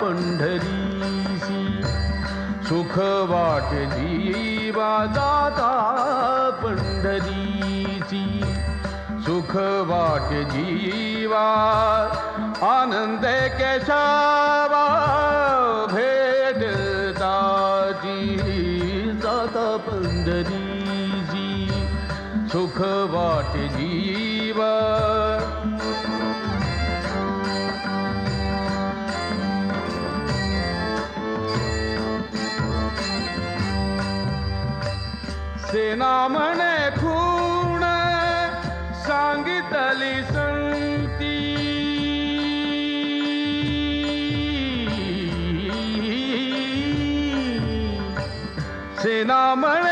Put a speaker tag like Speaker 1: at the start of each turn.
Speaker 1: पंढरीसी सुख वाटे जीवा जाता पंढरीसी सुख वाटे जीवा आनंद केशवा भेटताची जाता पंढरीसी सुख वाटे जीवा सेना म्हणे खूण सांगितली संती सेना म्हणे